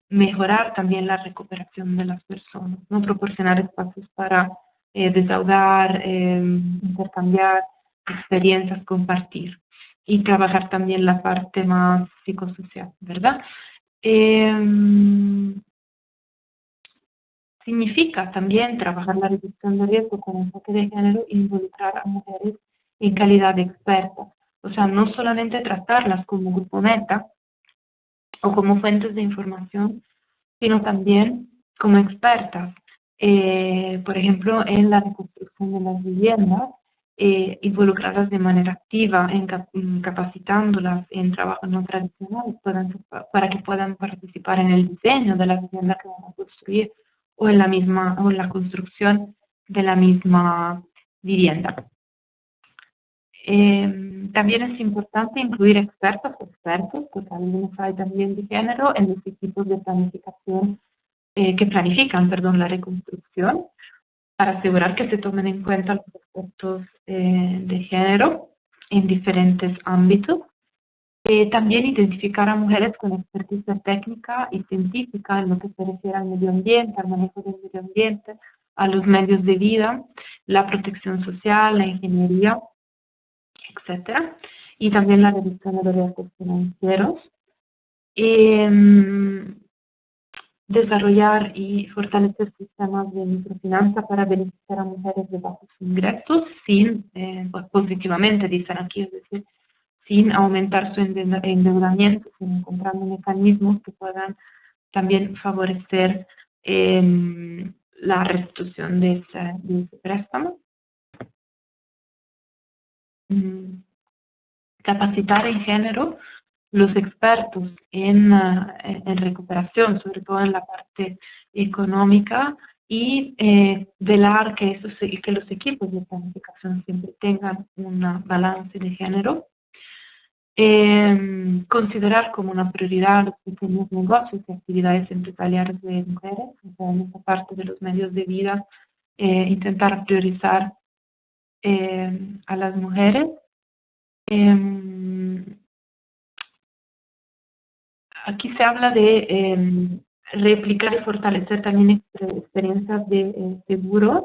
A: mejorar también la recuperación de las personas, ¿no? Proporcionar espacios para desahogar, intercambiar experiencias, compartir y trabajar también la parte más psicosocial, ¿verdad? Significa también trabajar la reducción de riesgo con enfoque de género e involucrar a mujeres en calidad de expertas. O sea, no solamente tratarlas como grupo meta o como fuentes de información, sino también como expertas. Por ejemplo, en la reconstrucción de las viviendas, involucrarlas de manera activa, capacitándolas en trabajos no tradicionales para que puedan participar en el diseño de la vivienda que van a construir o en la construcción de la misma vivienda. También es importante incluir expertos, porque algunos hay también de género en los equipos de planificación que planifican, la reconstrucción, para asegurar que se tomen en cuenta los aspectos de género en diferentes ámbitos. También identificar a mujeres con experticia técnica y científica en lo que se refiere al medio ambiente, al manejo del medio ambiente, a los medios de vida, la protección social, la ingeniería, etcétera, y también la reducción de los riesgos financieros. Desarrollar y fortalecer sistemas de microfinanza para beneficiar a mujeres de bajos ingresos positivamente, dicen aquí, es decir, sin aumentar su endeudamiento, sino encontrando mecanismos que puedan también favorecer la restitución de ese préstamo. Capacitar en género los expertos en recuperación, sobre todo en la parte económica, y velar que los equipos de planificación siempre tengan un balance de género. Considerar como una prioridad los pequeños negocios y actividades empresariales de mujeres, o sea, en esa parte de los medios de vida, intentar priorizar a las mujeres. Aquí se habla de replicar y fortalecer también experiencias de seguros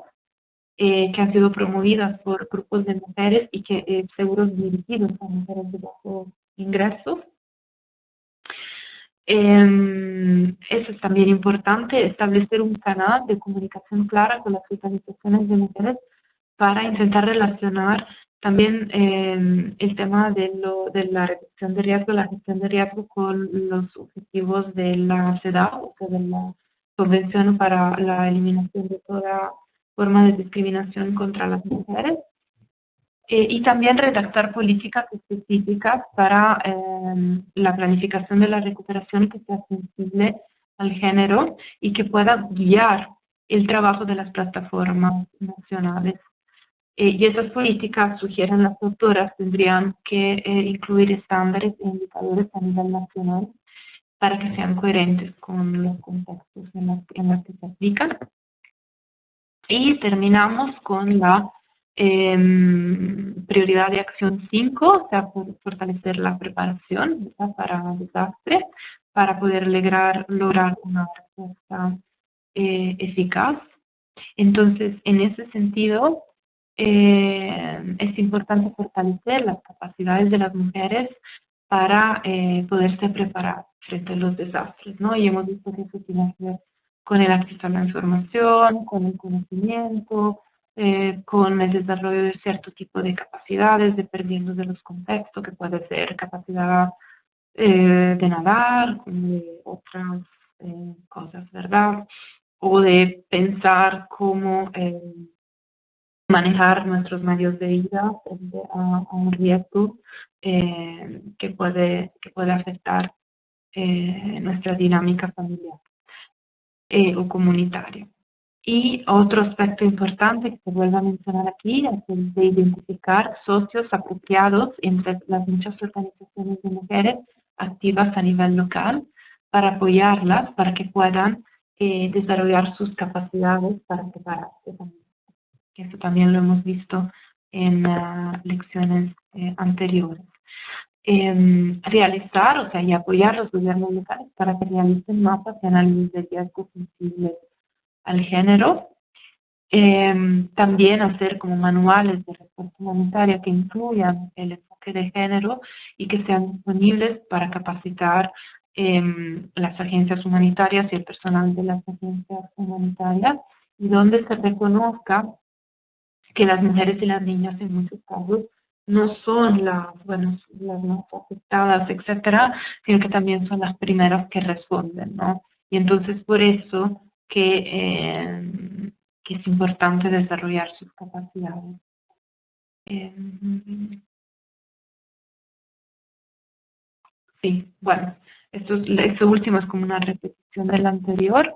A: que han sido promovidas por grupos de mujeres y que seguros dirigidos a mujeres de bajos ingresos. Eso es también importante, establecer un canal de comunicación clara con las organizaciones de mujeres para intentar relacionar también el tema de la reducción de riesgo, la gestión de riesgo con los objetivos de la CEDAW, o sea, de la Convención para la Eliminación de toda forma de discriminación contra las mujeres. Y también redactar políticas específicas para la planificación de la recuperación que sea sensible al género y que pueda guiar el trabajo de las plataformas nacionales. Y esas políticas, sugieren las autoras, tendrían que incluir estándares e indicadores a nivel nacional para que sean coherentes con los contextos en los que se aplican. Y terminamos con la prioridad de acción 5, o sea, fortalecer la preparación, ¿verdad?, para desastres, para poder lograr una respuesta eficaz. Entonces, en ese sentido, es importante fortalecer las capacidades de las mujeres para poderse preparar frente a los desastres, ¿no? Y hemos visto que eso tiene que ver con el acceso a la información, con el conocimiento, con el desarrollo de cierto tipo de capacidades, dependiendo de los contextos, que puede ser capacidad de nadar, de otras cosas, ¿verdad? O de pensar cómo manejar nuestros medios de vida frente a un riesgo que puede afectar nuestra dinámica familiar o comunitaria. Y otro aspecto importante que se vuelve a mencionar aquí es el de identificar socios apropiados entre las muchas organizaciones de mujeres activas a nivel local para apoyarlas, para que puedan desarrollar sus capacidades para prepararse también. Eso también lo hemos visto en lecciones anteriores. Realizar, o sea, y apoyar los gobiernos locales para que realicen mapas y análisis de riesgos sensibles al género. También hacer como manuales de respuesta humanitaria que incluyan el enfoque de género y que sean disponibles para capacitar las agencias humanitarias y el personal de las agencias humanitarias, y donde se reconozca que las mujeres y las niñas en muchos casos no son las más afectadas, etcétera, sino que también son las primeras que responden, ¿no? Y entonces por eso que es importante desarrollar sus capacidades. Em, sí, bueno, esto último es como una repetición del anterior.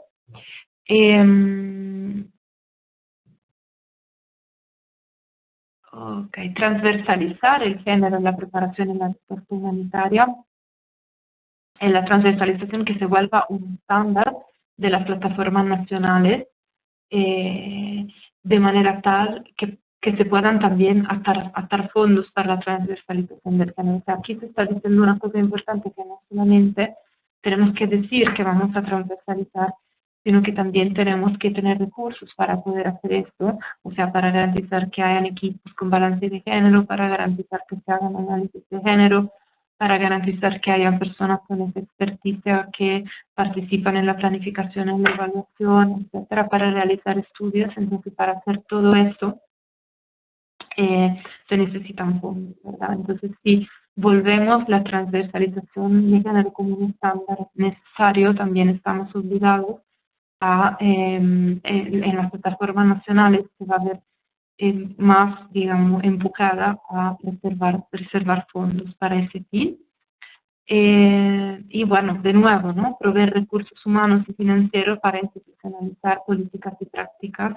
A: Em, ok, transversalizar el género en la preparación en la respuesta humanitaria, en la transversalización que se vuelva un estándar de las plataformas nacionales, eh, de manera tal que se puedan también atar fondos para la transversalización del género. O sea, aquí se está diciendo una cosa importante, que no solamente tenemos que decir que vamos a transversalizar, sino que también tenemos que tener recursos para poder hacer esto, o sea, para garantizar que hayan equipos con balance de género, para garantizar que se hagan análisis de género, para garantizar que hayan personas con esa experticia que participan en la planificación, en la evaluación, etcétera, para realizar estudios. Entonces, para hacer todo esto, se necesitan fondos, ¿verdad? Entonces, si volvemos la transversalización de género como un estándar necesario, también estamos obligados a, en las plataformas nacionales se va a ver más, digamos, enfocada a reservar fondos para ese fin. Y bueno, de nuevo, ¿no? Proveer recursos humanos y financieros para institucionalizar políticas y prácticas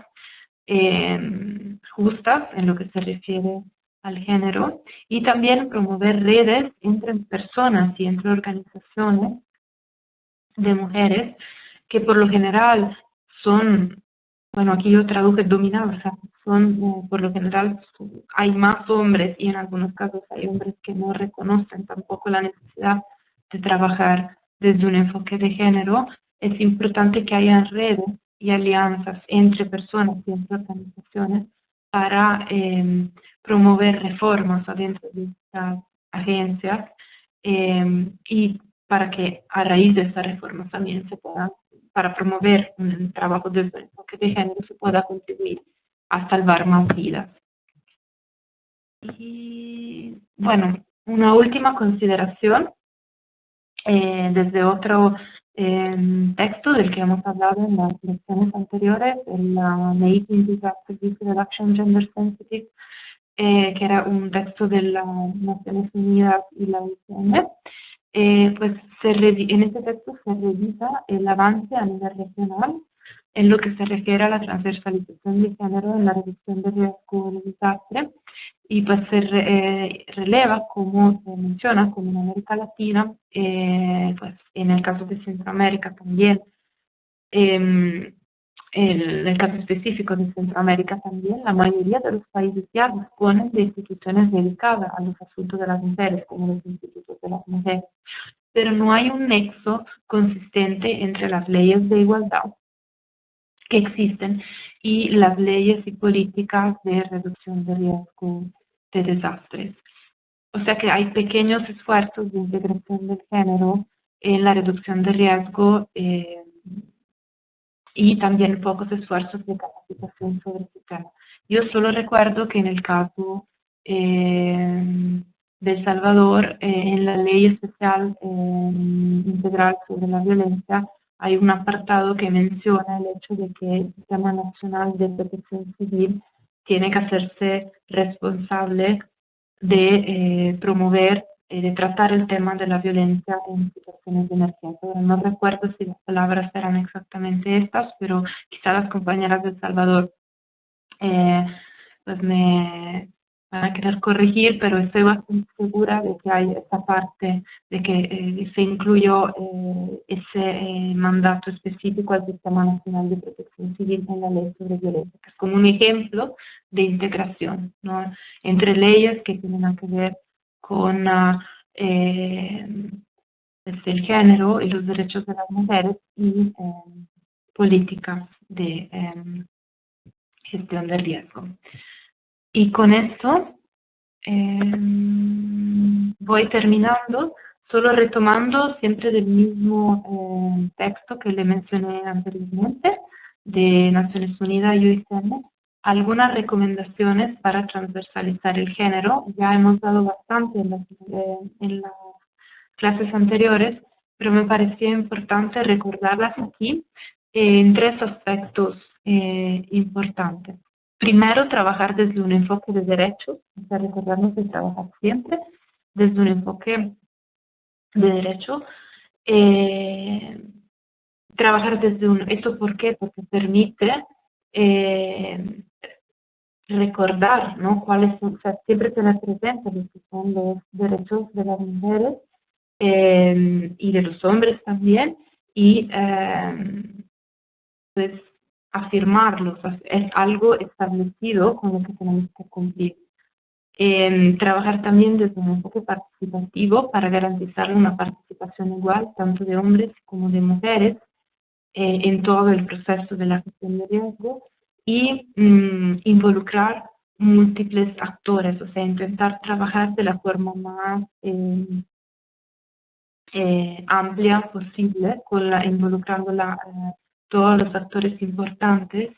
A: justas en lo que se refiere al género, y también promover redes entre personas y entre organizaciones de mujeres que por lo general son, bueno, aquí yo traduje dominadas, o sea, son, por lo general hay más hombres y en algunos casos hay hombres que no reconocen tampoco la necesidad de trabajar desde un enfoque de género. Es importante que haya redes y alianzas entre personas y entre organizaciones para promover reformas adentro de estas agencias, y para que a raíz de esta reforma también se pueda, para promover un trabajo desde el enfoque de género, se pueda contribuir a salvar más vidas. Y bueno, una última consideración, desde otro texto del que hemos hablado en las lecciones anteriores, el Making Disaster Risk Reduction Gender Sensitive, que era un texto de las Naciones Unidas y la OIM. Pues en este texto se revisa el avance a nivel regional en lo que se refiere a la transversalización de género en la reducción de riesgo de desastre, y pues se releva, como se menciona, como en América Latina, pues en el caso de Centroamérica también, en el caso específico de Centroamérica también, la mayoría de los países ya disponen de instituciones dedicadas a los asuntos de las mujeres, como los institutos de las mujeres, pero no hay un nexo consistente entre las leyes de igualdad que existen y las leyes y políticas de reducción de riesgo de desastres. O sea que hay pequeños esfuerzos de integración del género en la reducción de riesgo, y también pocos esfuerzos de capacitación sobre este tema. Yo solo recuerdo que en el caso de El Salvador, en la ley especial integral sobre la violencia, hay un apartado que menciona el hecho de que el Sistema Nacional de Protección Civil tiene que hacerse responsable de promover, de tratar el tema de la violencia en situaciones de emergencia. Ahora, no recuerdo si las palabras eran exactamente estas, pero quizá las compañeras de El Salvador pues me van a querer corregir, pero estoy bastante segura de que hay esta parte, de que se incluyó ese mandato específico al Sistema Nacional de Protección Civil en la Ley sobre Violencia, que es como un ejemplo de integración, ¿no?, entre leyes que tienen que ver con el género y los derechos de las mujeres y políticas de gestión de riesgo. Y con esto voy terminando, solo retomando siempre del mismo texto que le mencioné anteriormente, de Naciones Unidas y OIM, algunas recomendaciones para transversalizar el género. Ya hemos dado bastante en las clases anteriores, pero me parecía importante recordarlas aquí en tres aspectos importantes. Primero, trabajar desde un enfoque de derechos necesita recordarnos de trabajar siempre desde un enfoque de derecho. Trabajar desde un... ¿Esto por qué? Porque permite recordar, ¿no? Cuáles son, o sea, siempre tener presente lo que son los derechos de las mujeres y de los hombres también, y pues afirmarlos, es algo establecido con lo que tenemos que cumplir. Trabajar también desde un enfoque participativo para garantizar una participación igual tanto de hombres como de mujeres en todo el proceso de la gestión de riesgo, y involucrar múltiples actores, o sea, intentar trabajar de la forma más amplia posible, involucrando todos los actores importantes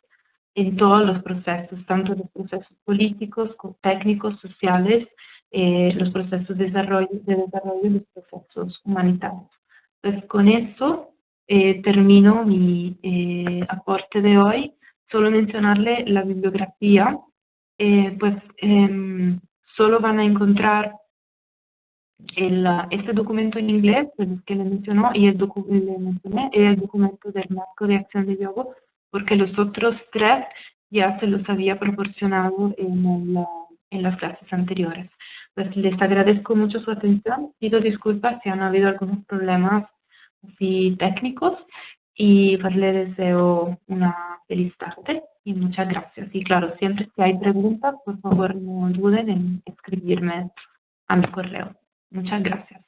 A: en todos los procesos, tanto los procesos políticos, técnicos, sociales, los procesos de desarrollo y los procesos humanitarios. Pues con eso termino mi aporte de hoy. Solo mencionarle la bibliografía, pues solo van a encontrar este documento en inglés, el que le mencionó, y le mencioné, el documento del marco de acción de yoga, porque los otros tres ya se los había proporcionado en las clases anteriores. Pues les agradezco mucho su atención, pido disculpas si han habido algunos problemas así técnicos, y pues les deseo una feliz tarde y muchas gracias. Y claro, siempre si hay preguntas, por favor no duden en escribirme a mi correo. Muchas gracias.